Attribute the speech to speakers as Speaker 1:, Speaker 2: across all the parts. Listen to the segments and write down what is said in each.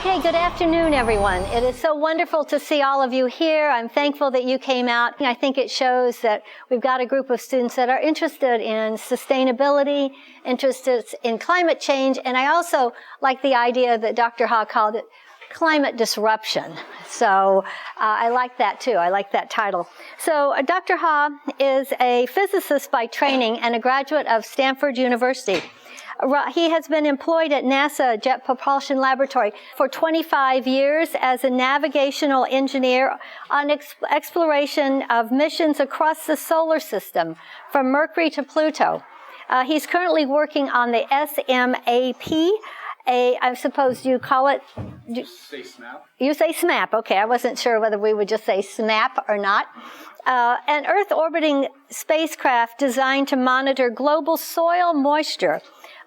Speaker 1: Okay, good afternoon, everyone. It is so wonderful to see all of you here. I'm thankful that you came out. I think it shows that we've got a group of students that are interested in sustainability, interested in climate change, and I also like the idea that Dr. Ha called it climate disruption. So I like that too. I like that title. So Dr. Ha is a physicist by training and a graduate of Stanford University. He has been employed at NASA Jet Propulsion Laboratory for 25 years as a navigational engineer on exploration of missions across the solar system, from Mercury to Pluto. He's currently working on the SMAP. I suppose you call it...
Speaker 2: You say SMAP.
Speaker 1: You say SMAP. Okay, I wasn't sure whether we would just say SMAP or not. An Earth-orbiting spacecraft designed to monitor global soil moisture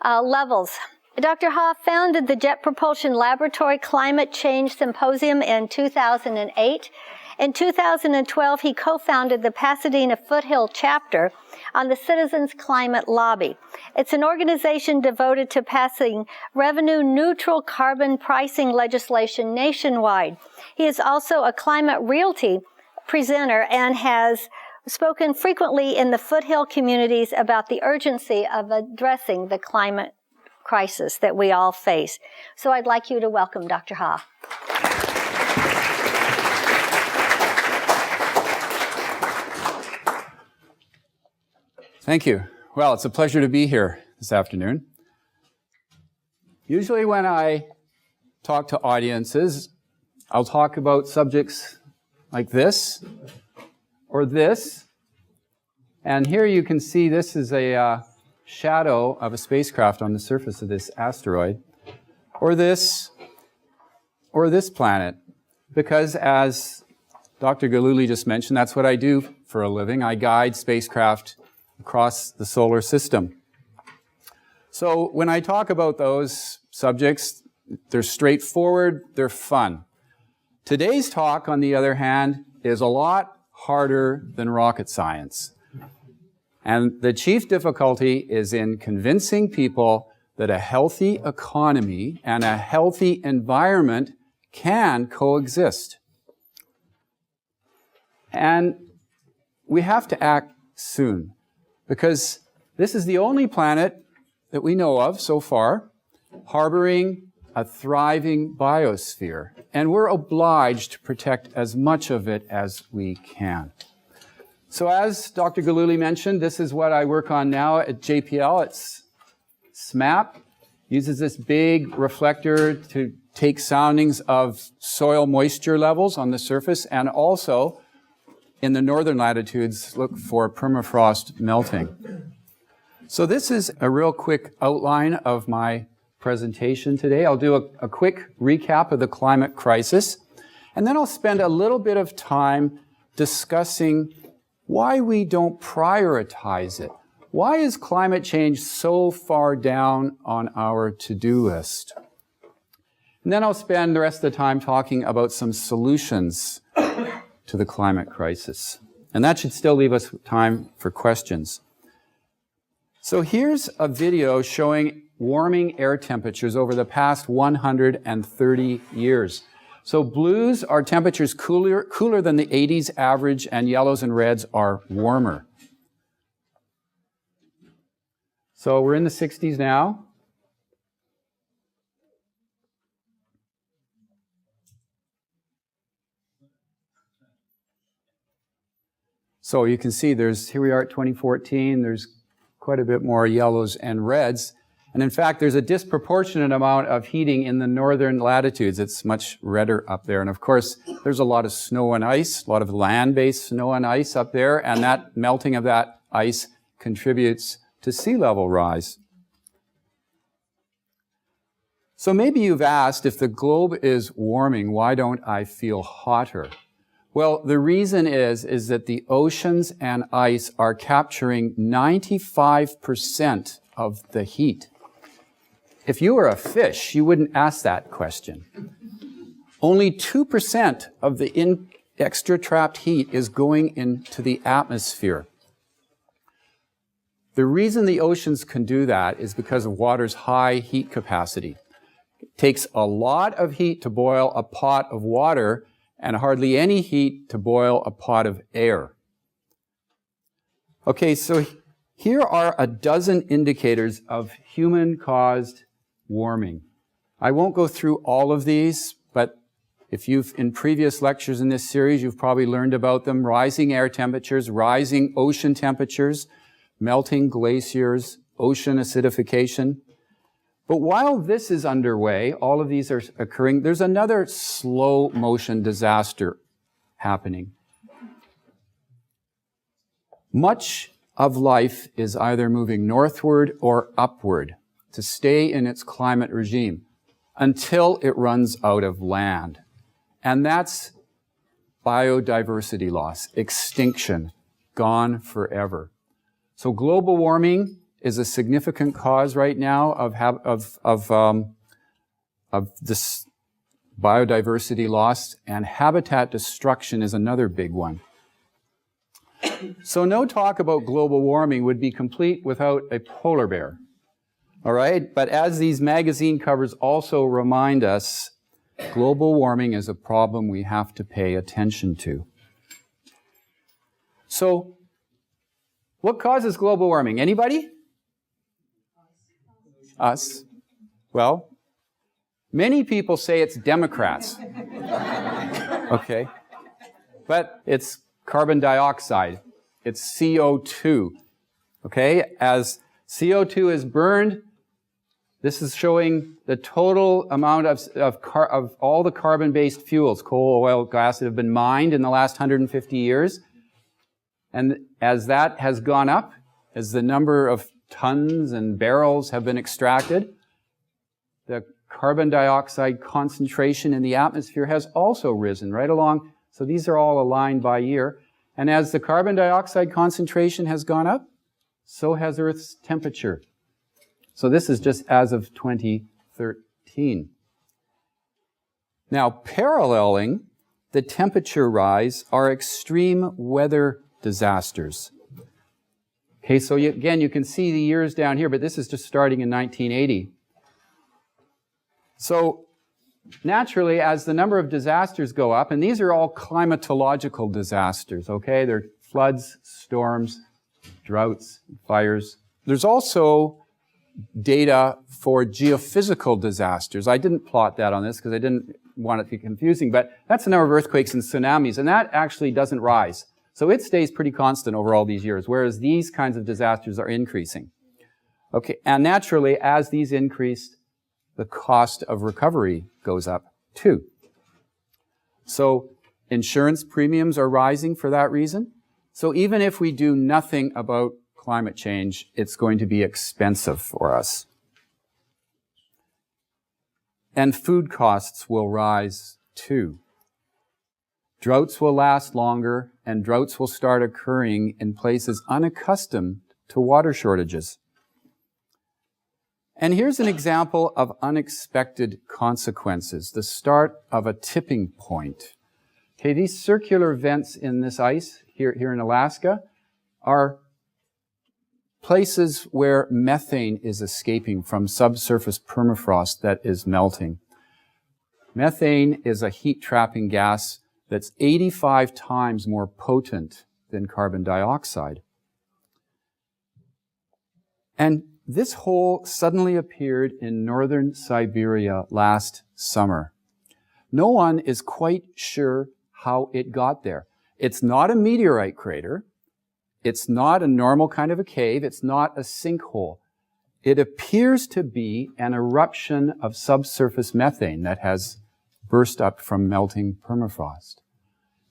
Speaker 1: levels. Dr. Ha founded the Jet Propulsion Laboratory Climate Change Symposium in 2008. In 2012, he co-founded the Pasadena Foothill chapter on the Citizens Climate Lobby. It's an organization devoted to passing revenue-neutral carbon pricing legislation nationwide. He is also a climate realty presenter and has spoken frequently in the foothill communities about the urgency of addressing the climate crisis that we all face. So I'd like you to welcome Dr. Ha.
Speaker 2: Thank you. Well, it's a pleasure to be here this afternoon. Usually when I talk to audiences, I'll talk about subjects like this or this. And here you can see this is a shadow of a spacecraft on the surface of this asteroid, or this planet. Because as Dr. Galuli just mentioned, that's what I do for a living. I guide spacecraft across the solar system. So when I talk about those subjects, they're straightforward, they're fun. Today's talk, on the other hand, is a lot harder than rocket science. And the chief difficulty is in convincing people that a healthy economy and a healthy environment can coexist. And we have to act soon, because this is the only planet that we know of so far harboring a thriving biosphere, and we're obliged to protect as much of it as we can. So as Dr. Galuli mentioned, this is what I work on now at JPL. It's SMAP. Uses this big reflector to take soundings of soil moisture levels on the surface, and also in the northern latitudes look for permafrost melting. So this is a real quick outline of my presentation today. I'll do a quick recap of the climate crisis, and then I'll spend a little bit of time discussing why we don't prioritize it. Why is climate change so far down on our to-do list? And then I'll spend the rest of the time talking about some solutions to the climate crisis. And that should still leave us time for questions. So here's a video showing warming air temperatures over the past 130 years. So blues are temperatures cooler than the 80s average, and yellows and reds are warmer. So we're in the 60s now. So you can see here we are at 2014, there's quite a bit more yellows and reds. And in fact, there's a disproportionate amount of heating in the northern latitudes. It's much redder up there. And of course, there's a lot of snow and ice, a lot of land-based snow and ice up there, and that melting of that ice contributes to sea level rise. So maybe you've asked, if the globe is warming, why don't I feel hotter? Well, the reason is that the oceans and ice are capturing 95% of the heat. If you were a fish, you wouldn't ask that question. Only 2% of the extra trapped heat is going into the atmosphere. The reason the oceans can do that is because of water's high heat capacity. It takes a lot of heat to boil a pot of water and hardly any heat to boil a pot of air. Okay, so here are a dozen indicators of human-caused warming. I won't go through all of these, but if in previous lectures in this series, you've probably learned about them: rising air temperatures, rising ocean temperatures, melting glaciers, ocean acidification. But while this is underway, all of these are occurring, there's another slow motion disaster happening. Much of life is either moving northward or upward to stay in its climate regime until it runs out of land. And that's biodiversity loss, extinction, gone forever. So global warming is a significant cause right now of this biodiversity loss, and habitat destruction is another big one. So no talk about global warming would be complete without a polar bear. All right? But as these magazine covers also remind us, global warming is a problem we have to pay attention to. So, what causes global warming? Anybody? Us. Well, many people say it's Democrats. Okay? But it's carbon dioxide. It's CO2. Okay? As CO2 is burned, this is showing the total amount of all the carbon-based fuels, coal, oil, gas, that have been mined in the last 150 years. And as that has gone up, as the number of tons and barrels have been extracted, the carbon dioxide concentration in the atmosphere has also risen right along. So these are all aligned by year. And as the carbon dioxide concentration has gone up, so has Earth's temperature. So this is just as of 2013. Now, paralleling the temperature rise are extreme weather disasters. Okay, so again, you can see the years down here, but this is just starting in 1980. So naturally, as the number of disasters go up, and these are all climatological disasters, okay? They're floods, storms, droughts, fires. There's also data for geophysical disasters. I didn't plot that on this because I didn't want it to be confusing, but that's the number of earthquakes and tsunamis, and that actually doesn't rise. So it stays pretty constant over all these years, whereas these kinds of disasters are increasing. Okay, and naturally, as these increase, the cost of recovery goes up too. So insurance premiums are rising for that reason. So even if we do nothing about climate change, it's going to be expensive for us. And food costs will rise too. Droughts will last longer, and droughts will start occurring in places unaccustomed to water shortages. And here's an example of unexpected consequences, the start of a tipping point. Okay, these circular vents in this ice here in Alaska are places where methane is escaping from subsurface permafrost that is melting. Methane is a heat-trapping gas that's 85 times more potent than carbon dioxide. And this hole suddenly appeared in northern Siberia last summer. No one is quite sure how it got there. It's not a meteorite crater. It's not a normal kind of a cave. It's not a sinkhole. It appears to be an eruption of subsurface methane that has burst up from melting permafrost.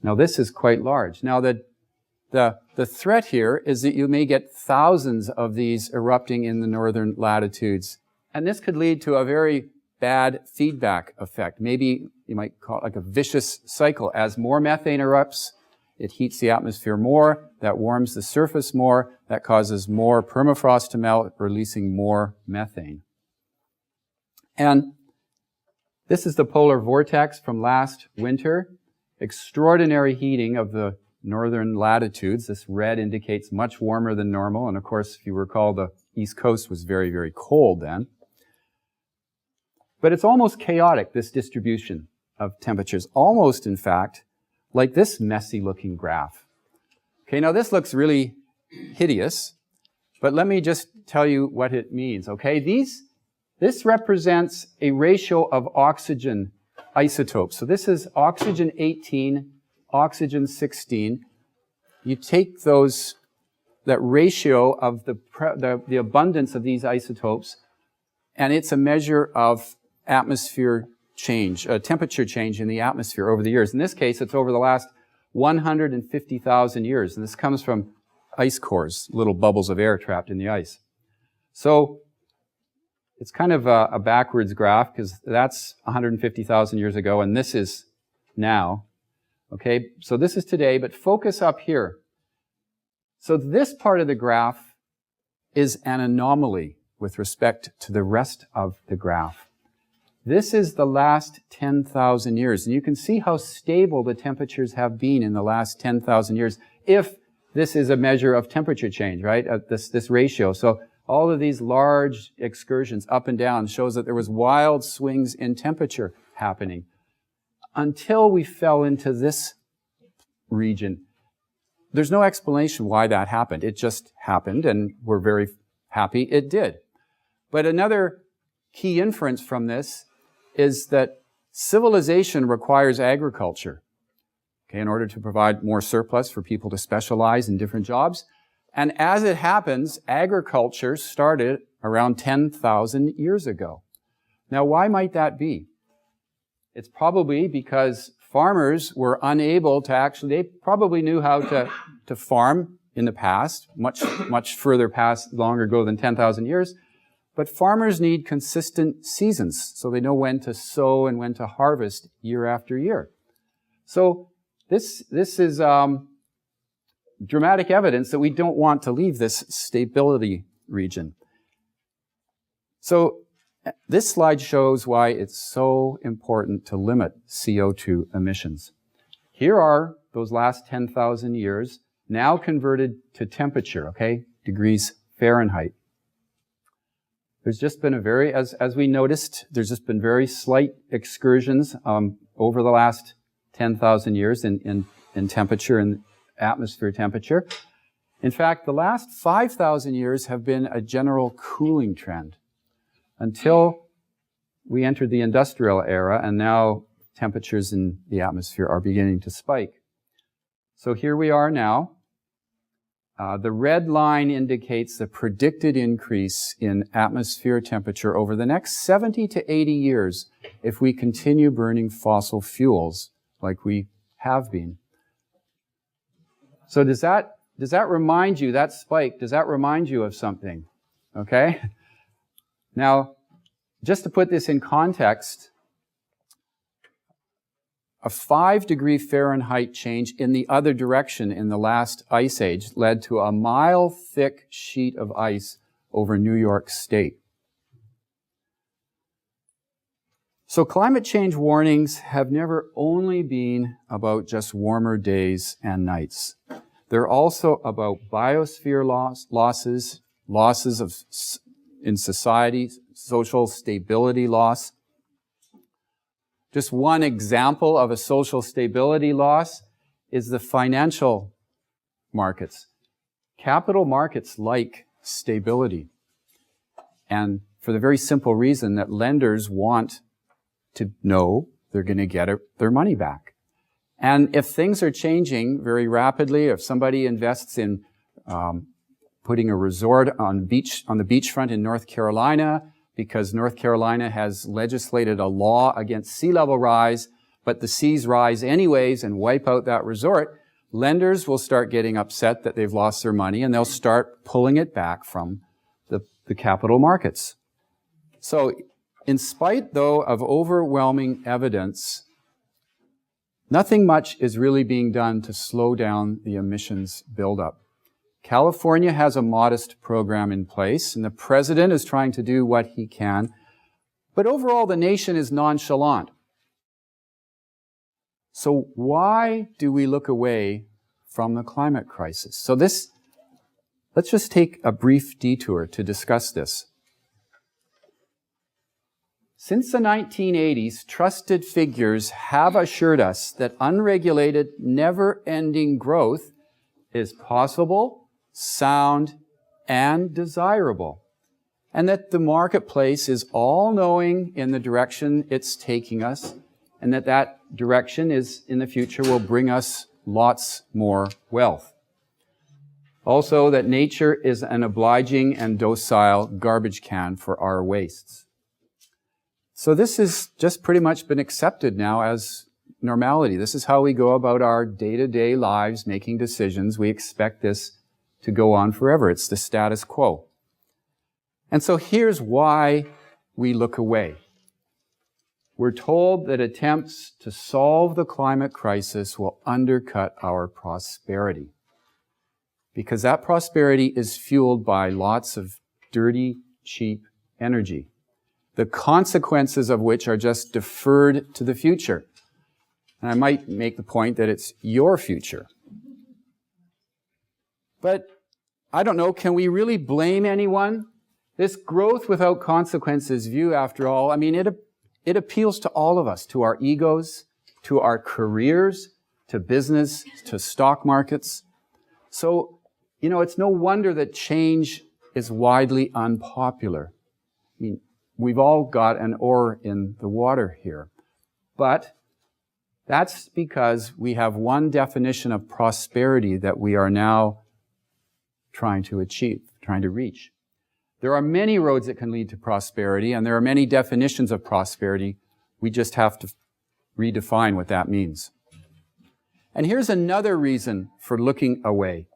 Speaker 2: Now, this is quite large. Now, the threat here is that you may get thousands of these erupting in the northern latitudes. And this could lead to a very bad feedback effect. Maybe you might call it like a vicious cycle. As more methane erupts, it heats the atmosphere more, that warms the surface more, that causes more permafrost to melt, releasing more methane. And this is the polar vortex from last winter. Extraordinary heating of the northern latitudes. This red indicates much warmer than normal. And of course, if you recall, the East Coast was very, very cold then. But it's almost chaotic, this distribution of temperatures. Almost, in fact, like this messy looking graph. Okay, now this looks really hideous, but let me just tell you what it means, okay? This represents a ratio of oxygen isotopes. So this is oxygen 18, oxygen 16. You take that ratio of the abundance of these isotopes, and it's a measure of atmosphere change, temperature change in the atmosphere over the years. In this case, it's over the last 150,000 years, and this comes from ice cores, little bubbles of air trapped in the ice. So it's kind of a backwards graph because that's 150,000 years ago, and this is now. Okay, so this is today, but focus up here. So this part of the graph is an anomaly with respect to the rest of the graph. This is the last 10,000 years, and you can see how stable the temperatures have been in the last 10,000 years if this is a measure of temperature change, right? This ratio. So all of these large excursions up and down shows that there was wild swings in temperature happening until we fell into this region. There's no explanation why that happened. It just happened, and we're very happy it did. But another key inference from this is that civilization requires agriculture, okay, in order to provide more surplus for people to specialize in different jobs. And as it happens, agriculture started around 10,000 years ago. Now, why might that be? It's probably because farmers were unable to they probably knew how to farm in the past, much further past, longer ago than 10,000 years. But farmers need consistent seasons, so they know when to sow and when to harvest year after year. So this is dramatic evidence that we don't want to leave this stability region. So this slide shows why it's so important to limit CO2 emissions. Here are those last 10,000 years, now converted to temperature, okay, degrees Fahrenheit. There's just been as we noticed, there's just been very slight excursions over the last 10,000 years in temperature and atmosphere temperature. In fact, the last 5,000 years have been a general cooling trend until we entered the industrial era, and now temperatures in the atmosphere are beginning to spike. So here we are now. The red line indicates the predicted increase in atmosphere temperature over the next 70 to 80 years if we continue burning fossil fuels like we have been. So does that remind you, that spike, does that remind you of something? Okay? Now, just to put this in context, a 5-degree Fahrenheit change in the other direction in the last ice age led to a mile-thick sheet of ice over New York State. So climate change warnings have never only been about just warmer days and nights. They're also about biosphere losses in society, social stability loss. Just one example of a social stability loss is the financial markets. Capital markets like stability. And for the very simple reason that lenders want to know they're going to get their money back. And if things are changing very rapidly, if somebody invests in putting a resort on the beachfront in North Carolina, because North Carolina has legislated a law against sea level rise, but the seas rise anyways and wipe out that resort, lenders will start getting upset that they've lost their money, and they'll start pulling it back from the capital markets. So, in spite, though, of overwhelming evidence, nothing much is really being done to slow down the emissions buildup. California has a modest program in place, and the president is trying to do what he can, but overall the nation is nonchalant. So why do we look away from the climate crisis? So let's just take a brief detour to discuss this. Since the 1980s, trusted figures have assured us that unregulated, never-ending growth is possible, sound, and desirable, and that the marketplace is all-knowing in the direction it's taking us, and that direction is, in the future, will bring us lots more wealth. Also, that nature is an obliging and docile garbage can for our wastes. So this has just pretty much been accepted now as normality. This is how we go about our day-to-day lives, making decisions. We expect this to go on forever. It's the status quo. And so here's why we look away. We're told that attempts to solve the climate crisis will undercut our prosperity, because that prosperity is fueled by lots of dirty, cheap energy, the consequences of which are just deferred to the future. And I might make the point that it's your future. But I don't know, can we really blame anyone? This growth without consequences view, after all, I mean, it appeals to all of us, to our egos, to our careers, to business, to stock markets. So, you know, it's no wonder that change is widely unpopular. I mean, we've all got an oar in the water here. But that's because we have one definition of prosperity that we are now trying to achieve, trying to reach. There are many roads that can lead to prosperity, and there are many definitions of prosperity. We just have to redefine what that means. And here's another reason for looking away.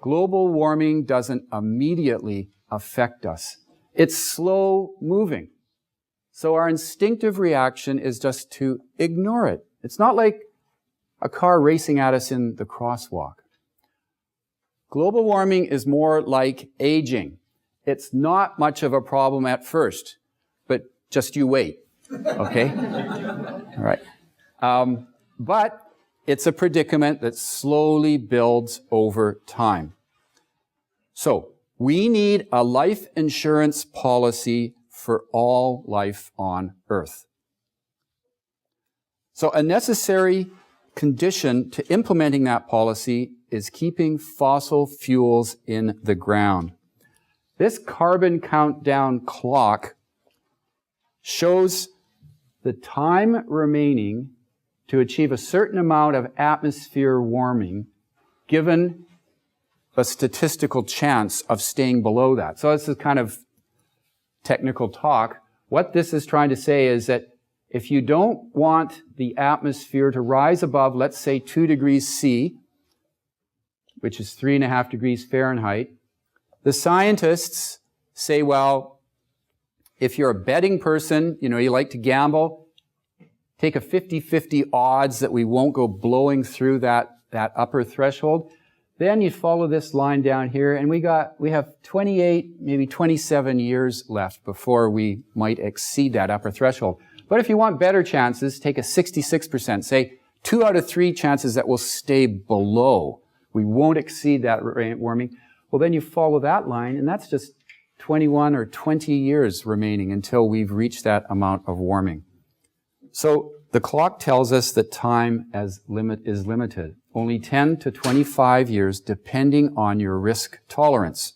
Speaker 2: Global warming doesn't immediately affect us. It's slow moving. So our instinctive reaction is just to ignore it. It's not like a car racing at us in the crosswalk. Global warming is more like aging. It's not much of a problem at first, but just you wait, okay? All right. But it's a predicament that slowly builds over time. So we need a life insurance policy for all life on Earth. So a necessary condition to implementing that policy is keeping fossil fuels in the ground. This carbon countdown clock shows the time remaining to achieve a certain amount of atmosphere warming given a statistical chance of staying below that. So this is kind of technical talk. What this is trying to say is that if you don't want the atmosphere to rise above, let's say 2 degrees C, which is 3.5 degrees Fahrenheit, the scientists say, well, if you're a betting person, you know, you like to gamble, take a 50-50 odds that we won't go blowing through that upper threshold. Then you follow this line down here, and we have 28, maybe 27 years left before we might exceed that upper threshold. But if you want better chances, take a 66%, say 2 out of 3 chances that will stay below. We won't exceed that warming. Well, then you follow that line, and that's just 21 or 20 years remaining until we've reached that amount of warming. So the clock tells us that time is limited, only 10 to 25 years, depending on your risk tolerance.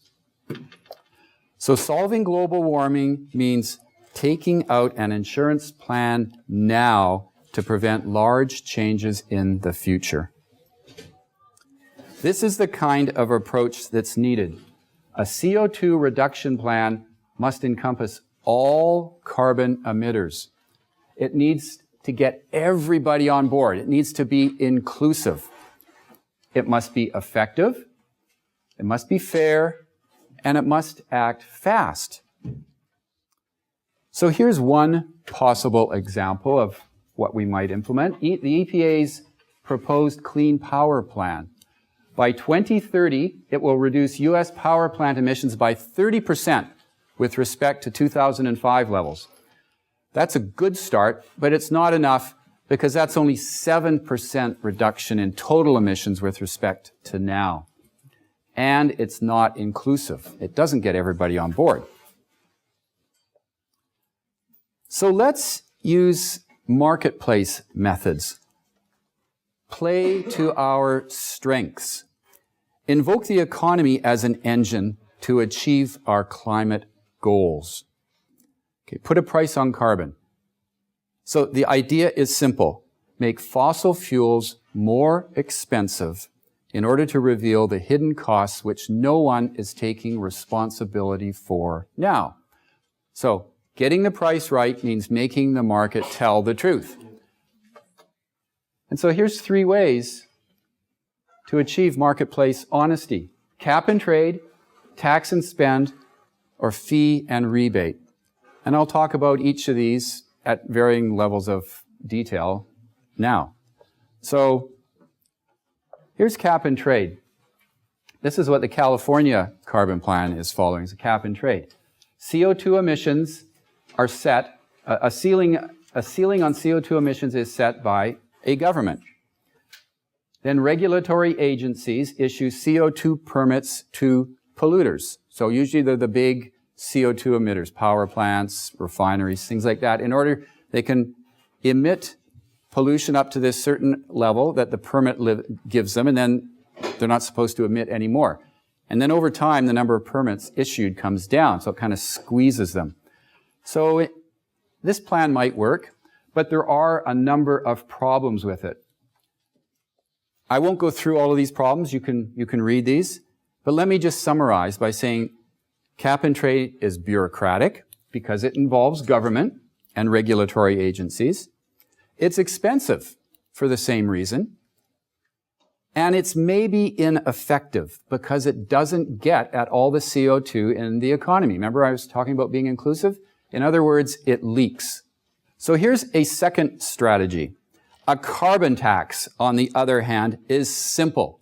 Speaker 2: So solving global warming means taking out an insurance plan now to prevent large changes in the future. This is the kind of approach that's needed. A CO2 reduction plan must encompass all carbon emitters. It needs to get everybody on board. It needs to be inclusive. It must be effective, it must be fair, and it must act fast. So here's one possible example of what we might implement. The EPA's proposed Clean Power Plan. By 2030, it will reduce U.S. power plant emissions by 30% with respect to 2005 levels. That's a good start, but it's not enough because that's only 7% reduction in total emissions with respect to now. And it's not inclusive. It doesn't get everybody on board. So let's use marketplace methods. Play to our strengths. Invoke the economy as an engine to achieve our climate goals. Okay, put a price on carbon. So the idea is simple. Make fossil fuels more expensive in order to reveal the hidden costs which no one is taking responsibility for now. So getting the price right means making the market tell the truth. And so here's 3 ways to achieve marketplace honesty. Cap and trade, tax and spend, or fee and rebate. And I'll talk about each of these at varying levels of detail now. So here's cap and trade. This is what the California carbon plan is following, is a cap and trade. CO2 emissions are set, a ceiling on CO2 emissions is set by a government. Then regulatory agencies issue CO2 permits to polluters. So usually they're the big CO2 emitters, power plants, refineries, things like that. In order, they can emit pollution up to this certain level that the permit gives them, and then they're not supposed to emit any more. And then over time, the number of permits issued comes down, so it kind of squeezes them. So this plan might work, but there are a number of problems with it. I won't go through all of these problems. You can read these. But let me just summarize by saying cap and trade is bureaucratic because it involves government and regulatory agencies. It's expensive for the same reason. And it's maybe ineffective because it doesn't get at all the CO2 in the economy. Remember I was talking about being inclusive? In other words, it leaks. So here's a second strategy. A carbon tax, on the other hand, is simple.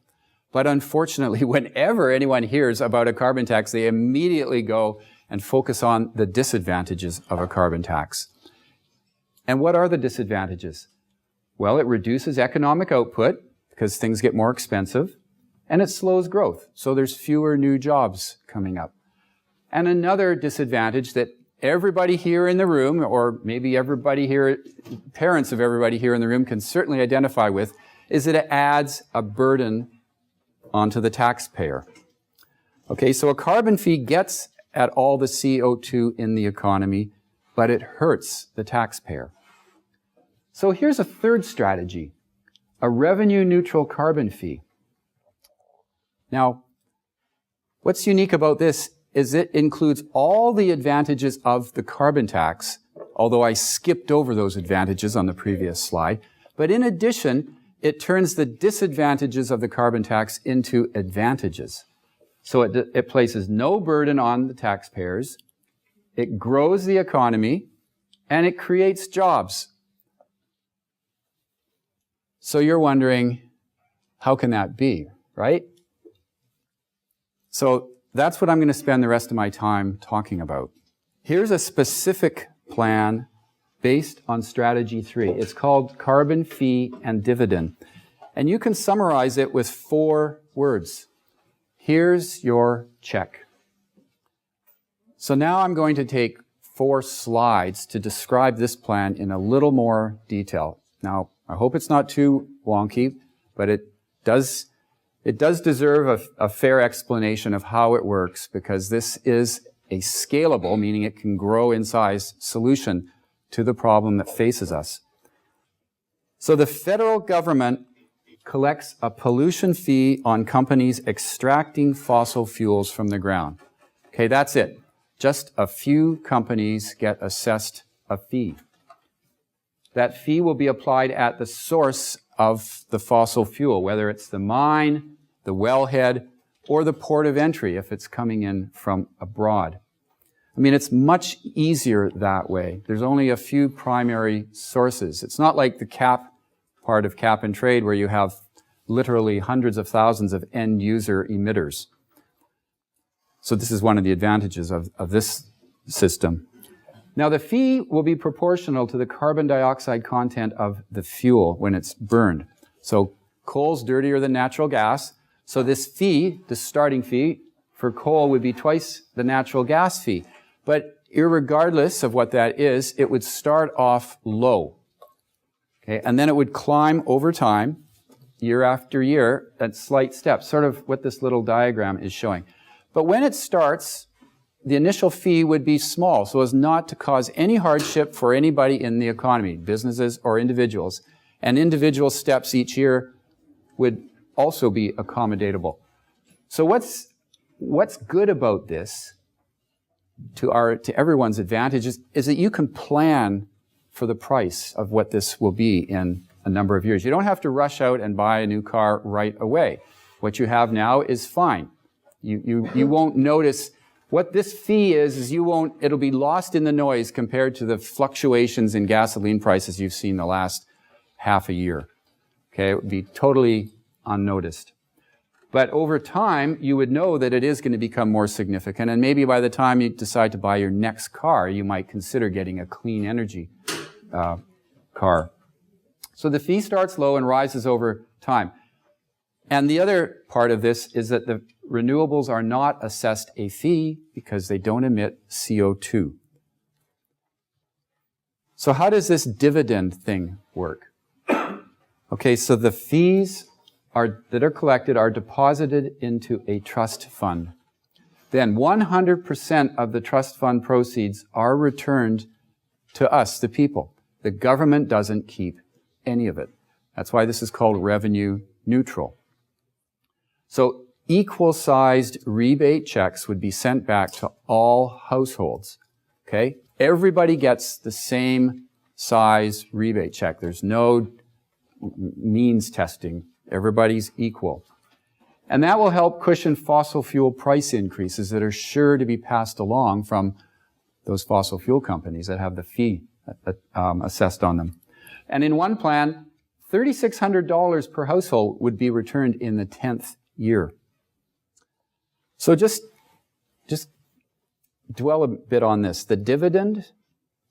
Speaker 2: But unfortunately, whenever anyone hears about a carbon tax, they immediately go and focus on the disadvantages of a carbon tax. And what are the disadvantages? Well, it reduces economic output because things get more expensive, and it slows growth. So there's fewer new jobs coming up. And another disadvantage that everybody here in the room, or maybe everybody here, parents of everybody here in the room can certainly identify with, is that it adds a burden onto the taxpayer. Okay, so a carbon fee gets at all the CO2 in the economy, but it hurts the taxpayer. So here's a third strategy, a revenue-neutral carbon fee. Now, what's unique about this is it includes all the advantages of the carbon tax, although I skipped over those advantages on the previous slide. But in addition, it turns the disadvantages of the carbon tax into advantages. So it places no burden on the taxpayers, it grows the economy, and it creates jobs. So you're wondering, how can that be, right? So that's what I'm going to spend the rest of my time talking about. Here's a specific plan based on strategy 3. It's called carbon fee and dividend. And you can summarize it with 4 words. Here's your check. So now I'm going to take 4 slides to describe this plan in a little more detail. Now, I hope it's not too wonky, but it does deserve a fair explanation of how it works, because this is a scalable, meaning it can grow in size, solution to the problem that faces us. So the federal government collects a pollution fee on companies extracting fossil fuels from the ground. Okay, that's it. Just a few companies get assessed a fee. That fee will be applied at the source of the fossil fuel, whether it's the mine, the wellhead, or the port of entry if it's coming in from abroad. I mean, it's much easier that way. There's only a few primary sources. It's not like the cap part of cap and trade where you have literally hundreds of thousands of end user emitters. So this is one of the advantages of this system. Now, the fee will be proportional to the carbon dioxide content of the fuel when it's burned. So coal's dirtier than natural gas. So this fee, the starting fee for coal, would be twice the natural gas fee. But irregardless of what that is, it would start off low. Okay, and then it would climb over time, year after year, at slight steps, sort of what this little diagram is showing. But when it starts, the initial fee would be small, so as not to cause any hardship for anybody in the economy, businesses or individuals. And individual steps each year would also be accommodatable. So what's good about this to everyone's advantage is that you can plan for the price of what this will be in a number of years. You don't have to rush out and buy a new car right away. What you have now is fine. You won't notice what this fee is it'll be lost in the noise compared to the fluctuations in gasoline prices you've seen the last half a year. Okay, it would be totally unnoticed. But over time, you would know that it is going to become more significant, and maybe by the time you decide to buy your next car, you might consider getting a clean energy car. So the fee starts low and rises over time. And the other part of this is that the renewables are not assessed a fee because they don't emit CO2. So how does this dividend thing work? Okay, so the fees that are collected are deposited into a trust fund. Then 100% of the trust fund proceeds are returned to us, the people. The government doesn't keep any of it. That's why this is called revenue neutral. So equal-sized rebate checks would be sent back to all households. Okay? Everybody gets the same size rebate check. There's no means testing. Everybody's equal. And that will help cushion fossil fuel price increases that are sure to be passed along from those fossil fuel companies that have the fee assessed on them. And in one plan, $3,600 per household would be returned in the 10th year. So just dwell a bit on this. The dividend,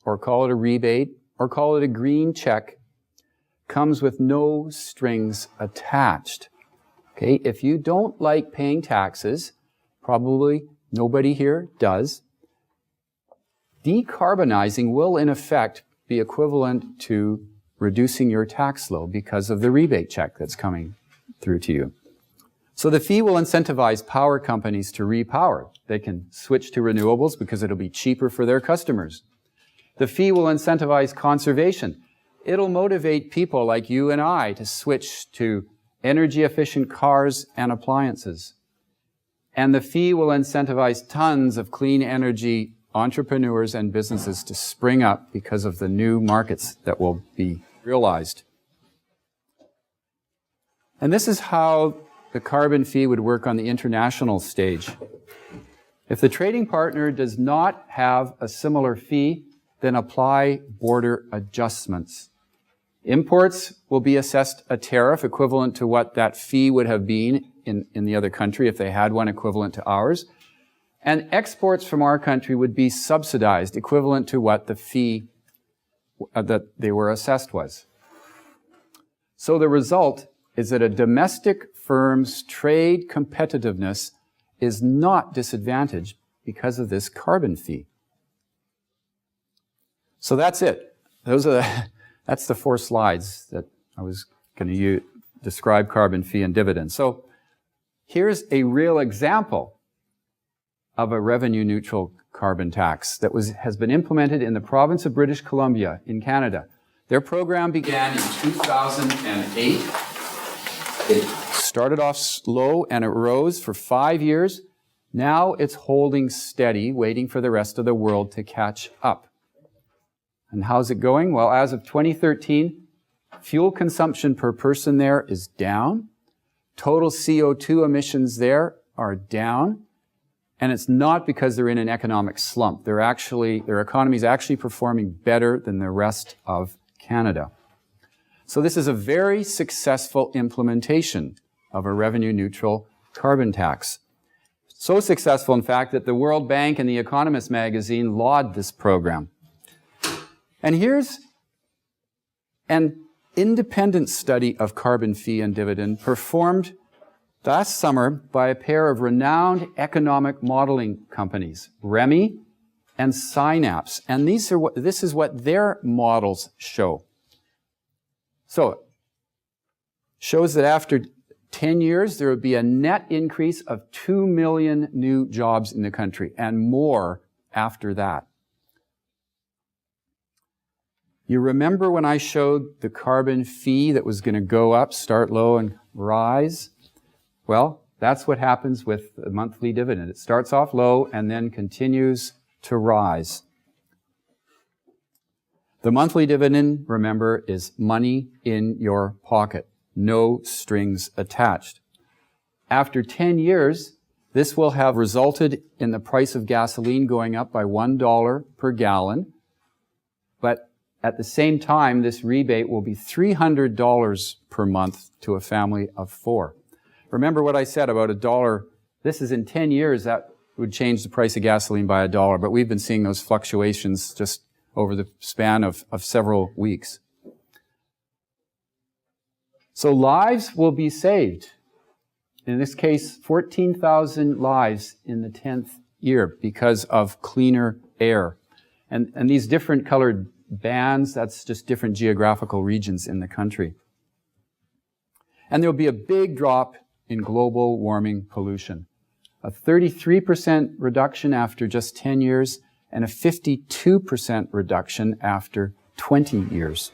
Speaker 2: or call it a rebate, or call it a green check, comes with no strings attached. Okay, if you don't like paying taxes, probably nobody here does, decarbonizing will in effect be equivalent to reducing your tax load because of the rebate check that's coming through to you. So the fee will incentivize power companies to repower. They can switch to renewables because it'll be cheaper for their customers. The fee will incentivize conservation. It'll motivate people like you and I to switch to energy-efficient cars and appliances. And the fee will incentivize tons of clean energy entrepreneurs and businesses to spring up because of the new markets that will be realized. And this is how the carbon fee would work on the international stage. If the trading partner does not have a similar fee, then apply border adjustments. Imports will be assessed a tariff equivalent to what that fee would have been in the other country if they had one equivalent to ours. And exports from our country would be subsidized equivalent to what the fee that they were assessed was. So the result is that a domestic firm's trade competitiveness is not disadvantaged because of this carbon fee. So that's it. That's the 4 slides that I was going to describe carbon fee and dividend. So here's a real example of a revenue-neutral carbon tax that has been implemented in the province of British Columbia in Canada. Their program began in 2008. It started off slow and it rose for 5 years. Now it's holding steady, waiting for the rest of the world to catch up. And how's it going? Well, as of 2013, fuel consumption per person there is down. Total CO2 emissions there are down. And it's not because they're in an economic slump. Their economy is actually performing better than the rest of Canada. So this is a very successful implementation of a revenue-neutral carbon tax. So successful, in fact, that the World Bank and The Economist magazine laud this program. And here's an independent study of carbon fee and dividend performed last summer by a pair of renowned economic modeling companies, REMI and synapse. And this is what their models show. So, shows that after 10 years, there would be a net increase of 2 million new jobs in the country, and more after that. You remember when I showed the carbon fee that was going to go up, start low and rise? Well, that's what happens with the monthly dividend. It starts off low and then continues to rise. The monthly dividend, remember, is money in your pocket. No strings attached. After 10 years, this will have resulted in the price of gasoline going up by $1 per gallon. But at the same time, this rebate will be $300 per month to a family of 4. Remember what I said about $1. This is in 10 years, that would change the price of gasoline by $1. But we've been seeing those fluctuations just over the span of several weeks. So lives will be saved. In this case, 14,000 lives in the 10th year because of cleaner air. And these different colored bands, that's just different geographical regions in the country. And there will be a big drop in global warming pollution. A 33% reduction after just 10 years and a 52% reduction after 20 years.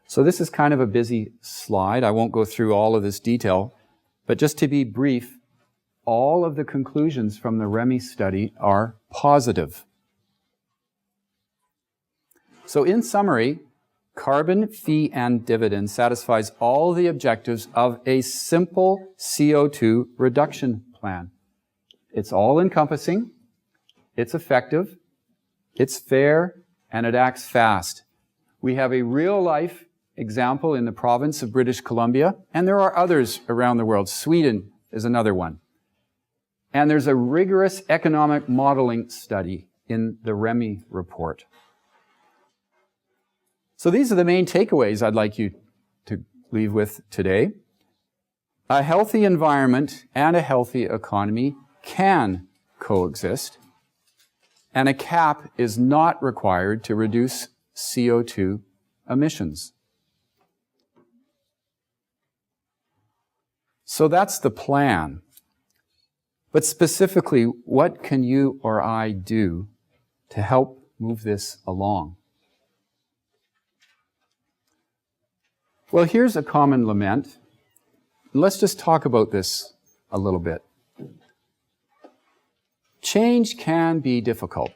Speaker 2: So this is kind of a busy slide. I won't go through all of this detail, but just to be brief, all of the conclusions from the REMI study are positive. So in summary, carbon fee and dividend satisfies all the objectives of a simple CO2 reduction plan. It's all-encompassing, it's effective, it's fair, and it acts fast. We have a real-life example in the province of British Columbia, and there are others around the world. Sweden is another one. And there's a rigorous economic modeling study in the REMI report. So these are the main takeaways I'd like you to leave with today. A healthy environment and a healthy economy can coexist, and a cap is not required to reduce CO2 emissions. So that's the plan. But specifically, what can you or I do to help move this along? Well, here's a common lament. Let's just talk about this a little bit. Change can be difficult.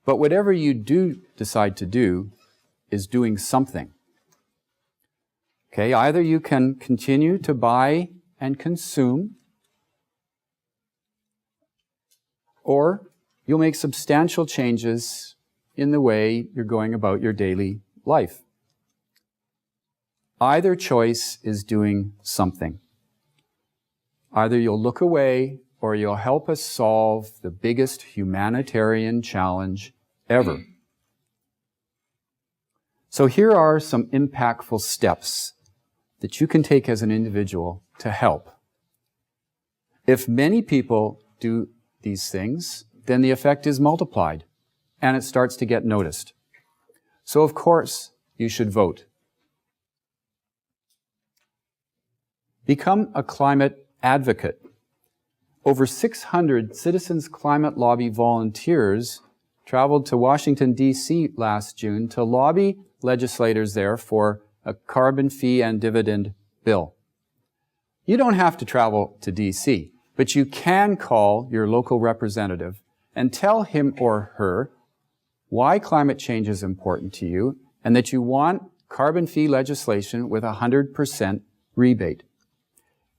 Speaker 2: But whatever you do decide to do is doing something. Okay, either you can continue to buy and consume, or you'll make substantial changes in the way you're going about your daily life. Either choice is doing something. Either you'll look away or you'll help us solve the biggest humanitarian challenge ever. So here are some impactful steps that you can take as an individual to help. If many people do these things, then the effect is multiplied and it starts to get noticed. So of course, you should vote. Become a climate advocate. Over 600 Citizens Climate Lobby volunteers traveled to Washington, D.C. last June to lobby legislators there for a carbon fee and dividend bill. You don't have to travel to D.C., but you can call your local representative and tell him or her why climate change is important to you and that you want carbon fee legislation with 100% rebate.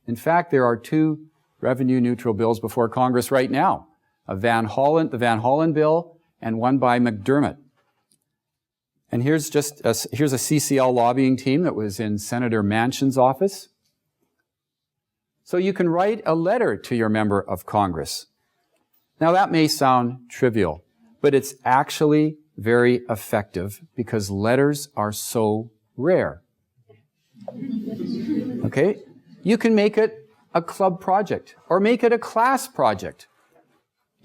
Speaker 2: In fact, there are 2 revenue-neutral bills before Congress right now, the Van Hollen bill and one by McDermott. And here's a CCL lobbying team that was in Senator Manchin's office. So you can write a letter to your member of Congress. Now that may sound trivial, but it's actually very effective because letters are so rare. Okay? You can make it a club project or make it a class project.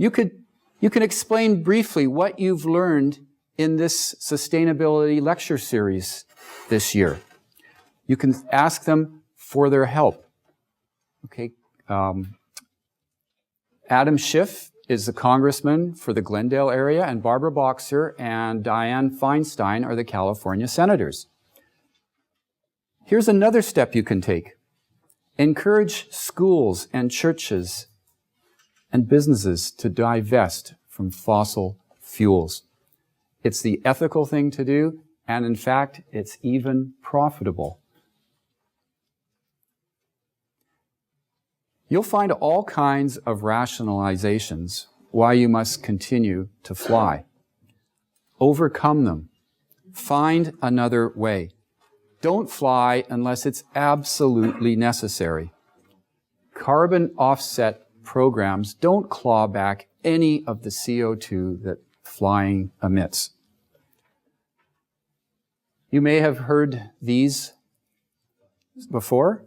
Speaker 2: You can explain briefly what you've learned in this sustainability lecture series this year. You can ask them for their help. Okay. Adam Schiff is the congressman for the Glendale area, and Barbara Boxer and Dianne Feinstein are the California senators. Here's another step you can take. Encourage schools and churches and businesses to divest from fossil fuels. It's the ethical thing to do, and in fact, it's even profitable. You'll find all kinds of rationalizations why you must continue to fly. Overcome them. Find another way. Don't fly unless it's absolutely necessary. Carbon offset programs don't claw back any of the CO2 that flying emits. You may have heard these before.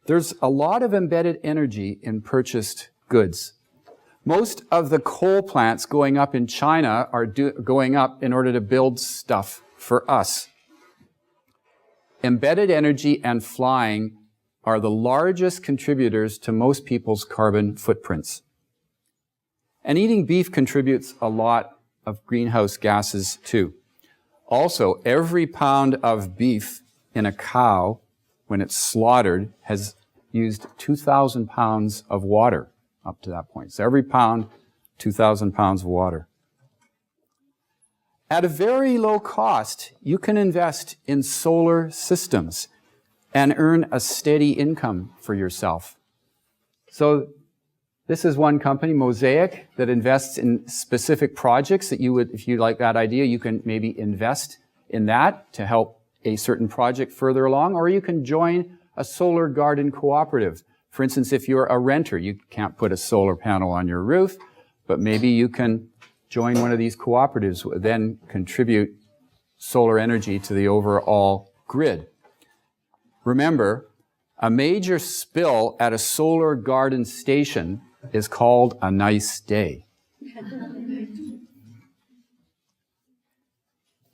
Speaker 2: There's a lot of embedded energy in purchased goods. Most of the coal plants going up in China are going up in order to build stuff for us. Embedded energy and flying are the largest contributors to most people's carbon footprints. And eating beef contributes a lot of greenhouse gases too. Also, every pound of beef in a cow, when it's slaughtered, has used 2,000 pounds of water up to that point. So every pound, 2,000 pounds of water. At a very low cost, you can invest in solar systems and earn a steady income for yourself. So this is one company, Mosaic, that invests in specific projects that you would, if you like that idea, you can maybe invest in that to help a certain project further along, or you can join a solar garden cooperative. For instance, if you're a renter, you can't put a solar panel on your roof, but maybe you can join one of these cooperatives, then contribute solar energy to the overall grid. Remember, a major spill at a solar garden station is called a nice day.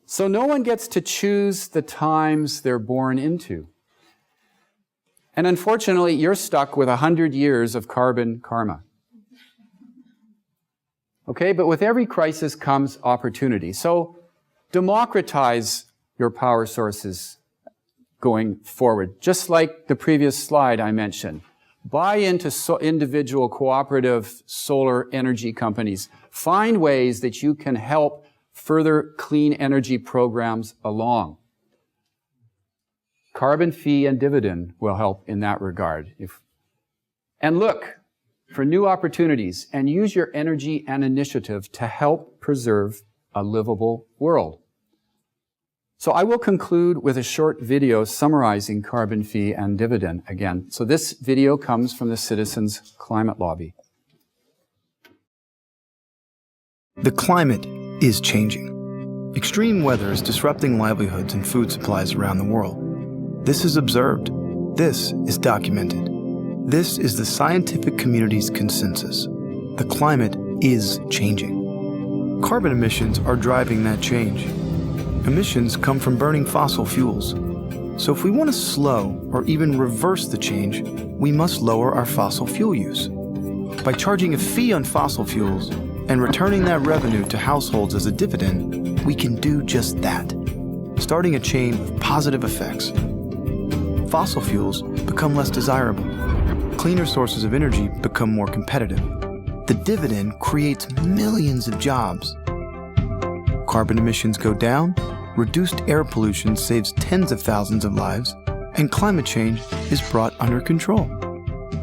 Speaker 2: So no one gets to choose the times they're born into. And unfortunately, you're stuck with 100 years of carbon karma. Okay, but with every crisis comes opportunity. So democratize your power sources going forward. Just like the previous slide I mentioned. Buy into individual cooperative solar energy companies. Find ways that you can help further clean energy programs along. Carbon fee and dividend will help in that regard. And look for new opportunities and use your energy and initiative to help preserve a livable world. So I will conclude with a short video summarizing carbon fee and dividend again. So this video comes from the Citizens Climate Lobby.
Speaker 3: The climate is changing. Extreme weather is disrupting livelihoods and food supplies around the world. This is observed. This is documented. This is the scientific community's consensus. The climate is changing. Carbon emissions are driving that change. Emissions come from burning fossil fuels. So if we want to slow or even reverse the change, we must lower our fossil fuel use. By charging a fee on fossil fuels and returning that revenue to households as a dividend, we can do just that, starting a chain of positive effects. Fossil fuels become less desirable. Cleaner sources of energy become more competitive. The dividend creates millions of jobs. Carbon emissions go down, reduced air pollution saves tens of thousands of lives, and climate change is brought under control.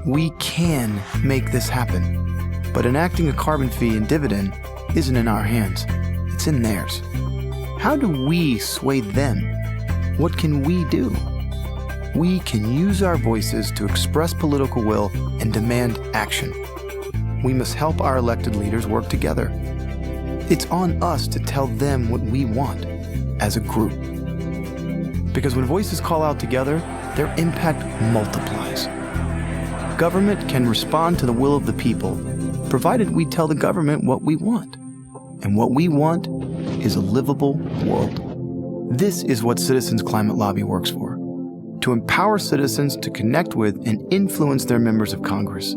Speaker 3: We can make this happen, but enacting a carbon fee and dividend isn't in our hands, it's in theirs. How do we sway them? What can we do? We can use our voices to express political will and demand action. We must help our elected leaders work together. It's on us to tell them what we want as a group. Because when voices call out together, their impact multiplies. Government can respond to the will of the people, provided we tell the government what we want. And what we want is a livable world. This is what Citizens Climate Lobby works for: to empower citizens to connect with and influence their members of Congress,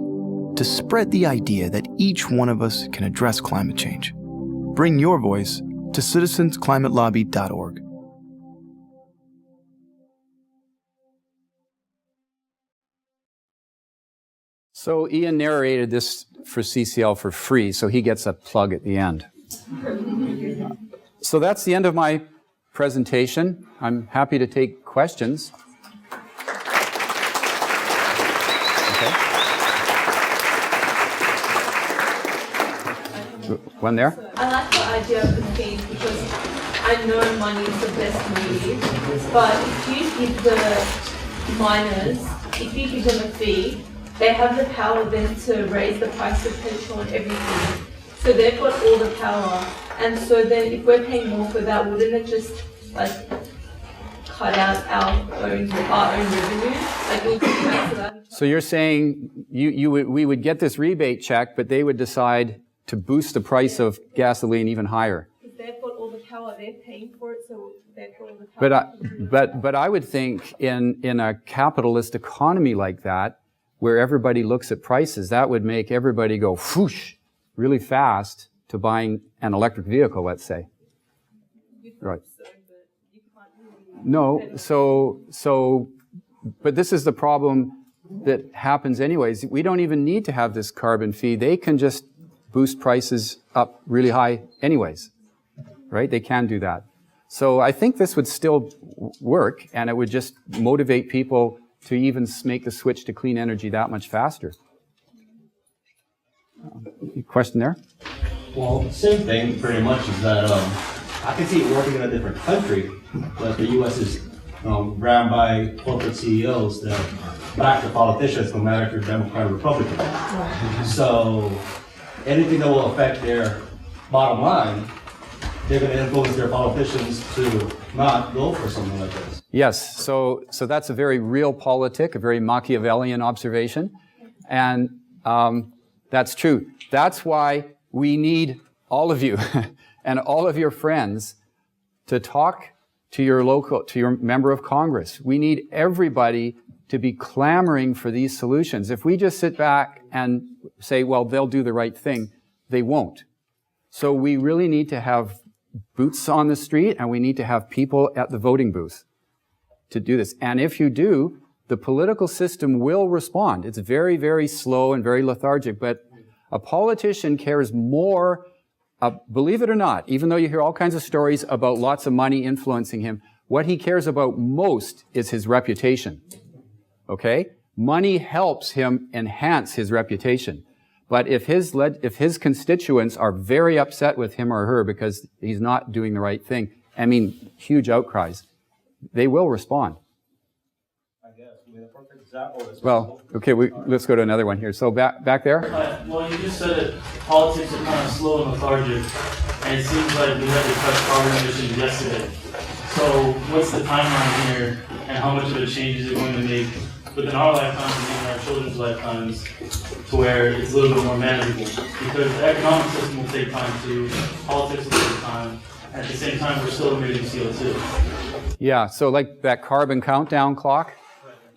Speaker 3: to spread the idea that each one of us can address climate change. Bring your voice to citizensclimatelobby.org.
Speaker 2: So Ian narrated this for CCL for free, so he gets a plug at the end. So that's the end of my presentation. I'm happy to take questions. Okay. One there?
Speaker 4: I like the idea of the fee because I know money is the best way, but if you give the miners, if you give them a fee, they have the power then to raise the price of petrol and everything. So they've got all the power. And so then if we're paying more for that, wouldn't it just like cut out our own revenue? Like we could cancel that.
Speaker 2: So you're saying we would get this rebate check, but they would decide to boost the price of gasoline even higher.
Speaker 4: Because they've got all the power, they're paying for it, so they've got all the power.
Speaker 2: But I would think in a capitalist economy like that, where everybody looks at prices, that would make everybody go whoosh really fast to buying an electric vehicle, let's say. Right. No, but this is the problem that happens anyways. We don't even need to have this carbon fee. They can just boost prices up really high anyways, right? They can do that. So I think this would still work, and it would just motivate people to even make the switch to clean energy that much faster. Question there?
Speaker 5: Well, same thing pretty much is that I can see it working in a different country, but the U.S. is ran by corporate CEOs that back the politicians, no matter if you're Democrat or Republican. So anything that will affect their bottom line, they're going to influence their politicians to not go for something like this.
Speaker 2: Yes, so that's a very real politic, a very Machiavellian observation, and that's true. That's why we need all of you and all of your friends to talk to your member of Congress. We need everybody to be clamoring for these solutions. If we just sit back and say, well, they'll do the right thing, they won't. So we really need to have boots on the street, and we need to have people at the voting booth to do this. And if you do, the political system will respond. It's very, very slow and very lethargic, but a politician cares more, believe it or not, even though you hear all kinds of stories about lots of money influencing him, what he cares about most is his reputation. Okay? Money helps him enhance his reputation. But if his constituents are very upset with him or her because he's not doing the right thing, I mean, huge outcries, they will respond.
Speaker 5: I guess. I mean, a perfect example is...
Speaker 2: Well, okay, let's go to another one here. So back there?
Speaker 6: Well, you just said that politics are kind of slow and lethargic, and it seems like we had to cut carbon emissions yesterday. So what's the timeline here, and how much of a change is it going to make within our lifetimes and even our children's lifetimes to where it's a little bit more manageable? Because the economic system will take time too, politics will take time, and at the same time we're still emitting CO2.
Speaker 2: Yeah, so like that carbon countdown clock,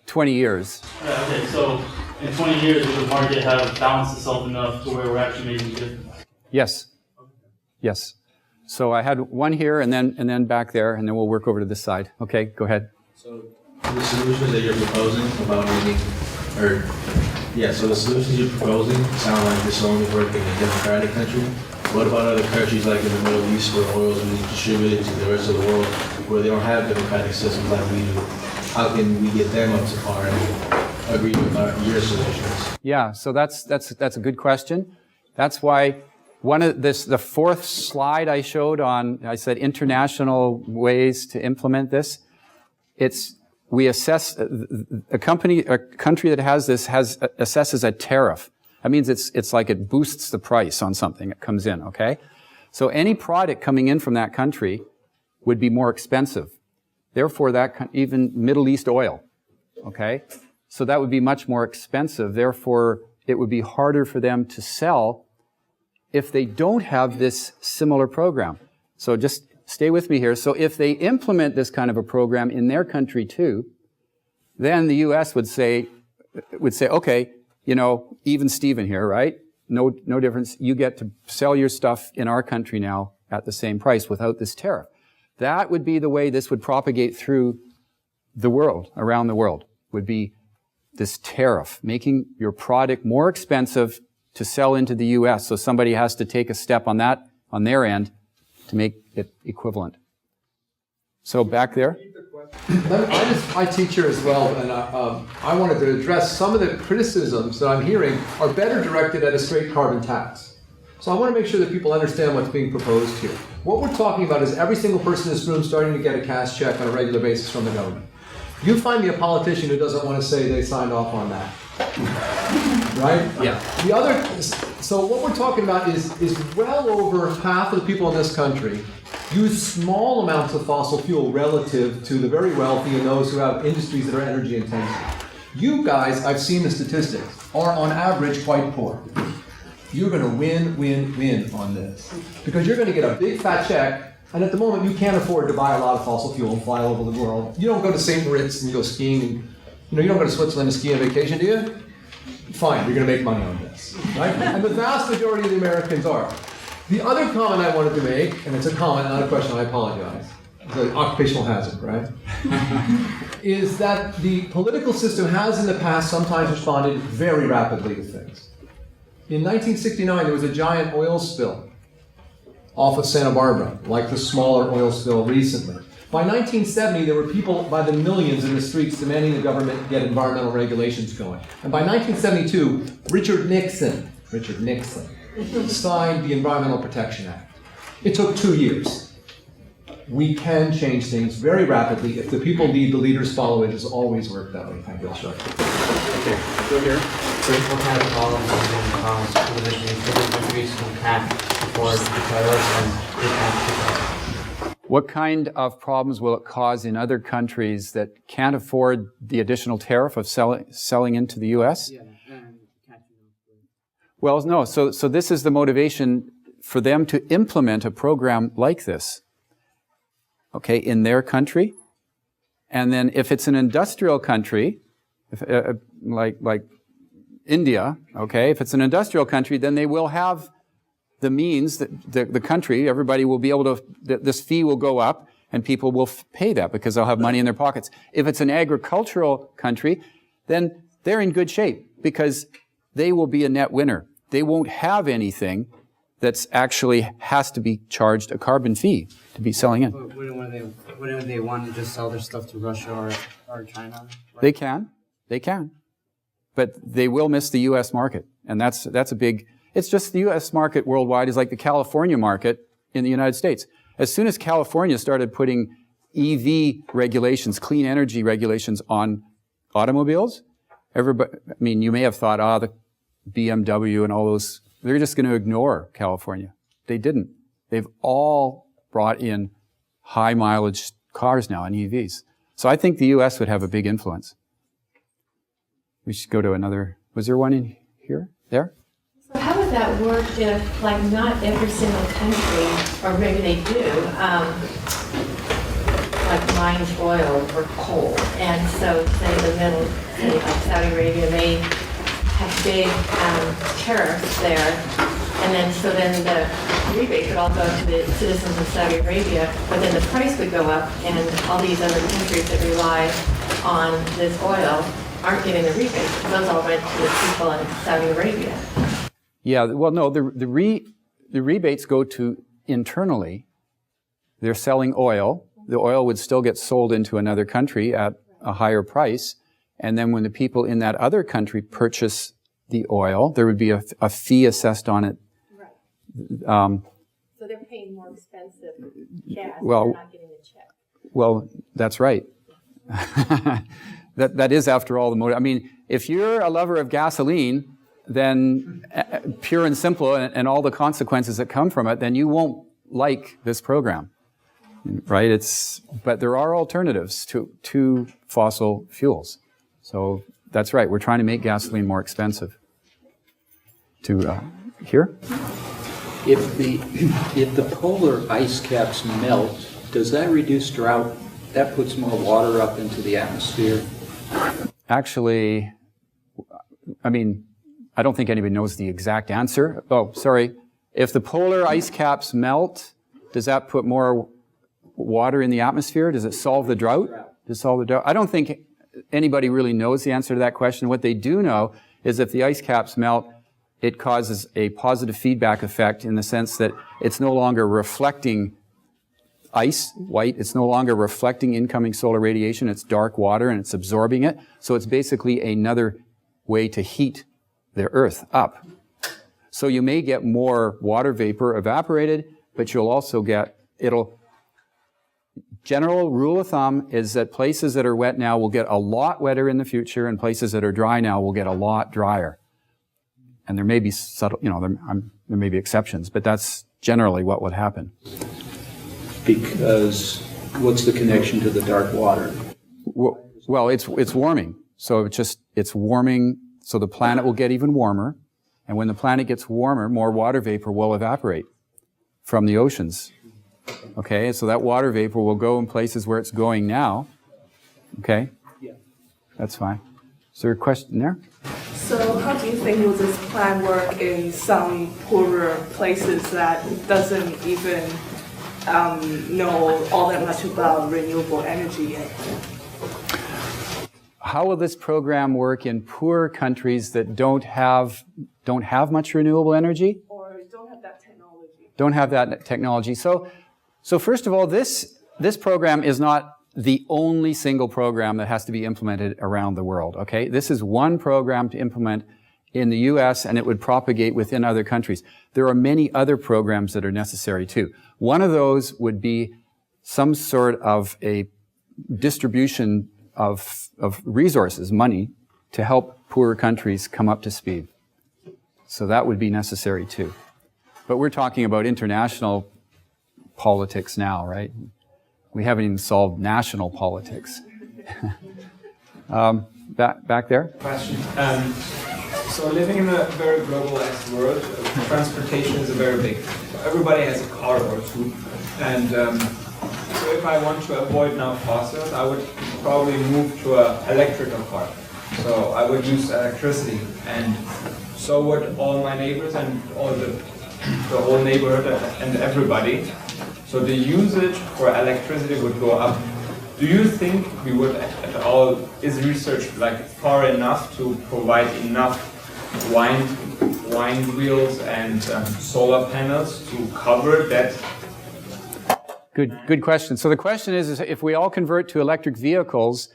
Speaker 2: 20 years.
Speaker 6: Yeah, okay, so in 20 years will the market have balanced itself enough to where we're actually making a difference?
Speaker 2: Yes. Yes. So I had one here and then back there, and then we'll work over to this side. Okay, go ahead.
Speaker 7: So the solutions that you're proposing about so the solutions you're proposing sound like this only work in a democratic country. What about other countries like in the Middle East where oil is being distributed to the rest of the world, where they don't have democratic systems like we do? How can we get them up to par and agree with your solutions?
Speaker 2: Yeah, so that's a good question. That's why the fourth slide I showed I said international ways to implement this. We assess a country that has this assesses a tariff. That means it's like it boosts the price on something that comes in, okay? So any product coming in from that country would be more expensive. Therefore, even Middle East oil, okay? So that would be much more expensive. Therefore, it would be harder for them to sell if they don't have this similar program. So just stay with me here. So if they implement this kind of a program in their country too, then the U.S. would say, okay, you know, even Steven here, right? No difference. You get to sell your stuff in our country now at the same price without this tariff. That would be the way this would propagate through the world, around the world, would be this tariff, making your product more expensive to sell into the U.S. So somebody has to take a step on that, on their end, to make it equivalent. So back there.
Speaker 8: I teach here as well, and I wanted to address some of the criticisms that I'm hearing are better directed at a straight carbon tax. So I want to make sure that people understand what's being proposed here. What we're talking about is every single person in this room starting to get a cash check on a regular basis from the government. You find me a politician who doesn't want to say they signed off on that. Right? Yeah. So what we're talking about is well over half of the people in this country use small amounts of fossil fuel relative to the very wealthy and those who have industries that are energy intensive. You guys, I've seen the statistics, are on average quite poor. You're going to win on this. Because you're going to get a big fat check, and at the moment you can't afford to buy a lot of fossil fuel and fly all over the world. You don't go to St. Moritz and go skiing, and, you don't go to Switzerland to ski on vacation, do you? Fine, you're going to make money on this. Right? And the vast majority of the Americans are. The other comment I wanted to make, and it's a comment, not a question, I apologize. It's an occupational hazard, right? Is that the political system has in the past sometimes responded very rapidly to things. In 1969, there was a giant oil spill off of Santa Barbara, like the smaller oil spill recently. By 1970, there were people by the millions in the streets demanding the government get environmental regulations going. And by 1972, Richard Nixon signed the Environmental Protection Act. It took 2 years. We can change things very rapidly. If the people lead, the leaders follow. It has always worked that way. Thank you.
Speaker 9: Okay, go here. What kind of problems can cause individuals in countries who can't afford the tariffs and they can't?
Speaker 2: What kind of problems will it cause in other countries that can't afford the additional tariff of selling into the U.S.?
Speaker 9: Yeah.
Speaker 2: Well, no. So this is the motivation for them to implement a program like this, okay, in their country. And then if it's an industrial country, like India, okay, if it's an industrial country, then they will have the means that the country, everybody will be able to, this fee will go up and people will pay that because they'll have money in their pockets. If it's an agricultural country, then they're in good shape because they will be a net winner. They won't have anything that's actually has to be charged a carbon fee to be selling in.
Speaker 9: Wouldn't they want to just sell their stuff to Russia or China?
Speaker 2: They can. But they will miss the U.S. market. And that's a big, it's just the U.S. market worldwide is like the California market in the United States. As soon as California started putting EV regulations, clean energy regulations on automobiles, everybody, I mean, you may have thought, the BMW and all those, they're just going to ignore California. They didn't. They've all brought in high mileage cars now and EVs. So I think the U.S. would have a big influence. We should go to another, was there one in here? There?
Speaker 10: So how would that work if, like, not every single country, or maybe they do, like mines oil or coal, and so say the middle, say like Saudi Arabia, they have big tariffs there, and then so then the rebate could all go to the citizens of Saudi Arabia, but then the price would go up, and all these other countries that rely on this oil aren't getting the rebate. Those all went to the people in Saudi Arabia.
Speaker 2: Yeah, well, no, the rebates go to internally. They're selling oil. The oil would still get sold into another country at a higher price. And then when the people in that other country purchase the oil, there would be a fee assessed on it.
Speaker 10: Right. So they're paying more expensive gas.
Speaker 2: Well,
Speaker 10: they're not getting the check.
Speaker 2: Well, that's right. That is, after all, the motive. I mean, if you're a lover of gasoline, then pure and simple, and all the consequences that come from it, then you won't like this program, right? But there are alternatives to fossil fuels. So that's right. We're trying to make gasoline more expensive. Here?
Speaker 11: If the polar ice caps melt, does that reduce drought? That puts more water up into the atmosphere?
Speaker 2: Actually, I mean, I don't think anybody knows the exact answer. Oh, sorry. If the polar ice caps melt, does that put more water in the atmosphere? Does it solve the drought? Does it solve the drought? I don't think anybody really knows the answer to that question. What they do know is if the ice caps melt, it causes a positive feedback effect in the sense that it's no longer reflecting ice, white, it's no longer reflecting incoming solar radiation, it's dark water and it's absorbing it. So it's basically another way to heat the Earth up. So you may get more water vapor evaporated, but you'll also get, general rule of thumb is that places that are wet now will get a lot wetter in the future, and places that are dry now will get a lot drier. And there may be subtle, there may be exceptions, but that's generally what would happen.
Speaker 11: Because what's the connection to the dark water?
Speaker 2: Well, it's warming. So it's warming, so the planet will get even warmer. And when the planet gets warmer, more water vapor will evaporate from the oceans. Okay, so that water vapor will go in places where it's going now. Okay? Yeah. That's fine. Is there a question there?
Speaker 12: So how do you think will this plan work in some poorer places that doesn't even know all that much about renewable energy yet?
Speaker 2: How will this program work in poor countries that don't have much renewable energy?
Speaker 12: Or don't have that technology?
Speaker 2: Don't have that technology. So first of all, this program is not the only single program that has to be implemented around the world, okay? This is one program to implement in the U.S., and it would propagate within other countries. There are many other programs that are necessary too. One of those would be some sort of a distribution of resources, money, to help poorer countries come up to speed. So that would be necessary too. But we're talking about international politics now, right? We haven't even solved national politics. Back there?
Speaker 13: Question. So living in a very globalized world, transportation is a very big thing. Everybody has a car or two. And so if I want to avoid now fossils, I would probably move to an electrical car. So I would use electricity. And so would all my neighbors and all the whole neighborhood and everybody. So the usage for electricity would go up. Do you think we would at all, is research like far enough to provide enough wind wheels and solar panels to cover that?
Speaker 2: Good question. So the question is if we all convert to electric vehicles,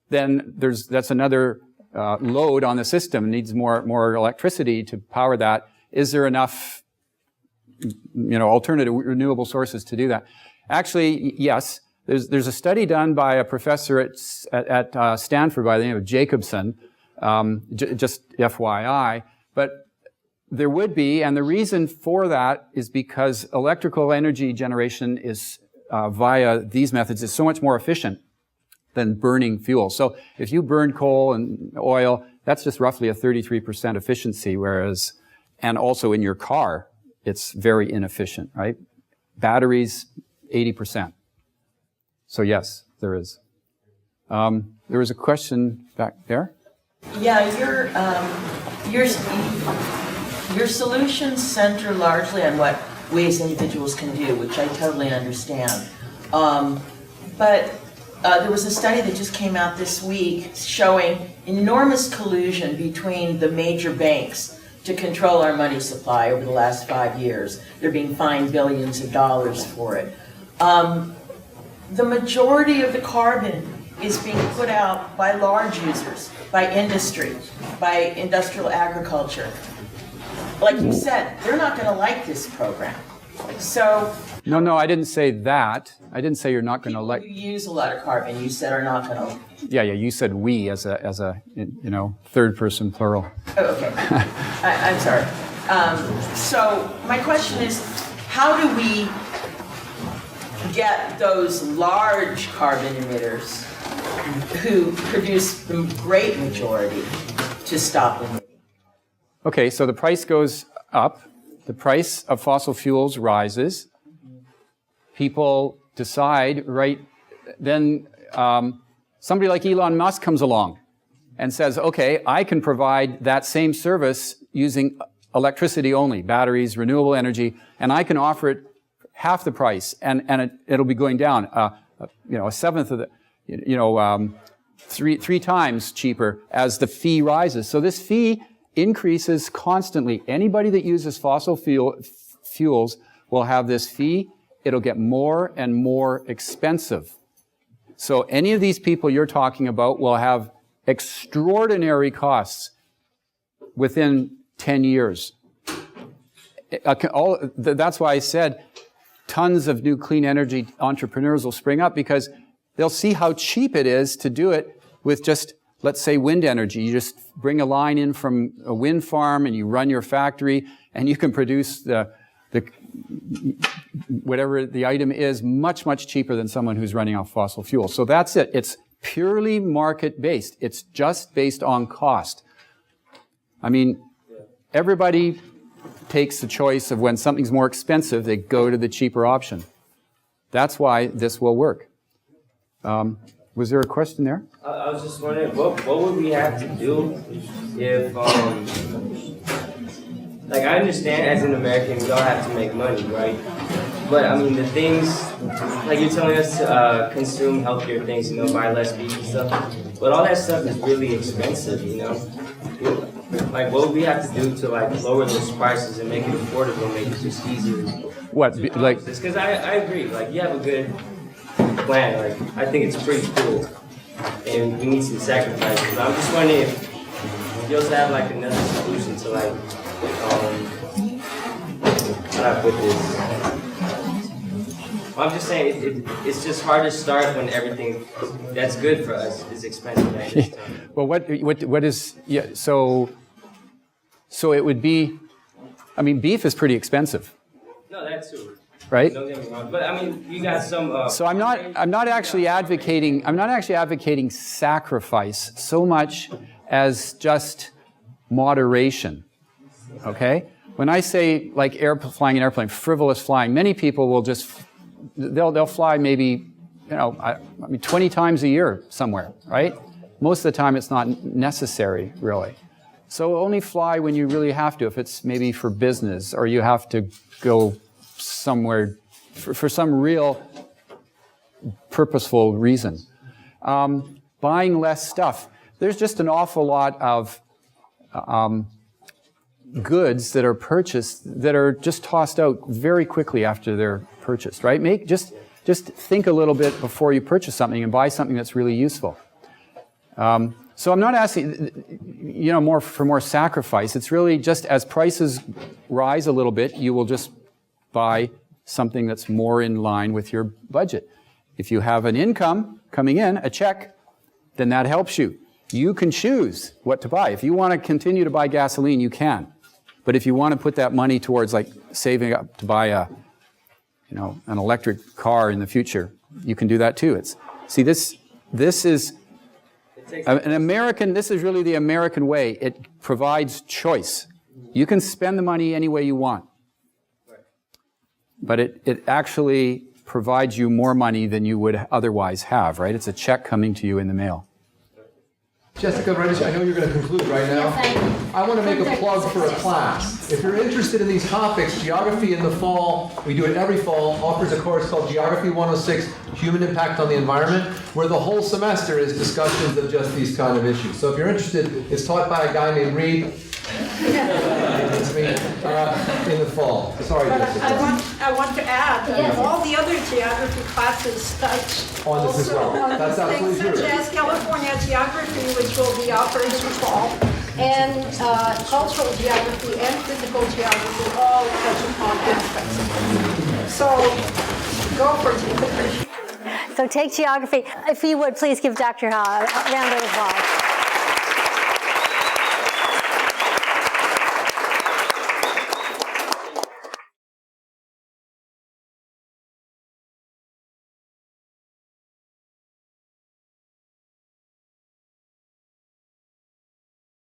Speaker 2: then that's another load on the system. It needs more electricity to power that. Is there enough alternative renewable sources to do that? Actually, yes. There's a study done by a professor at Stanford by the name of Jacobson, just FYI, but there would be, and the reason for that is because electrical energy generation is via these methods is so much more efficient than burning fuel. So if you burn coal and oil, that's just roughly a 33% efficiency, whereas, and also in your car, it's very inefficient, right? Batteries, 80%. So yes, there is. There was a question back there.
Speaker 14: Yeah, your solutions center largely on what we as individuals can do, which I totally understand. But there was a study that just came out this week showing enormous collusion between the major banks to control our money supply over the last 5 years. They're being fined billions of dollars for it. The majority of the carbon is being put out by large users, by industry, by industrial agriculture. Like you said, they're not going to like this program. So
Speaker 2: no, I didn't say that. I didn't say you're not going to like.
Speaker 14: You use a lot of carbon. You said are not going to.
Speaker 2: Yeah. You said we as a third person plural.
Speaker 14: Oh, okay. I'm sorry. So my question is, how do we get those large carbon emitters who produce the great majority to stop emitting?
Speaker 2: Okay, so the price goes up. the price of fossil fuels rises, people decide, right, then somebody like Elon Musk comes along and says, okay, I can provide that same service using electricity only, batteries, renewable energy, and I can offer it half the price, and it'll be going down, a seventh of the, three times cheaper as the fee rises. So this fee increases constantly. Anybody that uses fossil fuels will have this fee. It'll get more and more expensive. So any of these people you're talking about will have extraordinary costs within 10 years. That's why I said tons of new clean energy entrepreneurs will spring up, because they'll see how cheap it is to do it with just, let's say, wind energy. You just bring a line in from a wind farm and you run your factory, and you can produce the whatever the item is much, much cheaper than someone who's running off fossil fuel. So that's it. It's purely market-based. It's just based on cost. I mean, everybody takes the choice of when something's more expensive, they go to the cheaper option. That's why this will work. Was there a question there?
Speaker 15: I was just wondering, what would we have to do if, like, I understand as an American, we all have to make money, right? But, I mean, the things, like you're telling us to consume healthier things, buy less beef and stuff, but all that stuff is really expensive, Like, what would we have to do to, like, lower those prices and make it affordable, make it just easier?
Speaker 2: What, like?
Speaker 15: Because I agree, like, you have a good plan, like, I think it's pretty cool, and we need some sacrifices. I'm just wondering if you also have, like, another solution to, like, how do I put this? I'm just saying it's just hard to start when everything that's good for us is expensive at this time.
Speaker 2: Well, what is, so it would be, I mean, beef is pretty expensive.
Speaker 15: No, that's true.
Speaker 2: Right?
Speaker 15: Don't get me wrong, but I mean, you got some.
Speaker 2: So I'm not actually advocating sacrifice so much as just moderation. Okay? When I say like flying an airplane, frivolous flying, many people will just they'll fly maybe 20 times a year somewhere, right? Most of the time it's not necessary really. So only fly when you really have to, if it's maybe for business or you have to go somewhere for some real purposeful reason. Buying less stuff. There's just an awful lot of goods that are purchased that are just tossed out very quickly after they're purchased, right? Just think a little bit before you purchase something and buy something that's really useful. So I'm not asking, for more sacrifice. It's really just as prices rise a little bit, you will just buy something that's more in line with your budget. If you have an income coming in, a check, then that helps you. You can choose what to buy. If you want to continue to buy gasoline, you can. But if you want to put that money towards like saving up to buy an electric car in the future, you can do that too. This is an American, this is really the American way. It provides choice. You can spend the money any way you want. But it actually provides you more money than you would otherwise have, right? It's a check coming to you in the mail.
Speaker 8: Jessica, I know you're going to conclude right now.
Speaker 10: Yes,
Speaker 8: I want to make a plug for a class. If you're interested in these topics, Geography in the fall, we do it every fall, offers a course called Geography 106, Human Impact on the Environment, where the whole semester is discussions of just these kind of issues. So if you're interested, it's taught by a guy named Reed. It's me, in the fall. Sorry, Jessica.
Speaker 16: I want to add that all the other geography classes touch
Speaker 8: on this as well. That's absolutely true.
Speaker 16: Such as California geography, which will be offered in the fall, and cultural geography and physical geography all touch upon aspects of it. So go for it.
Speaker 1: So take geography. If you would, please give Dr. Ha a round of applause.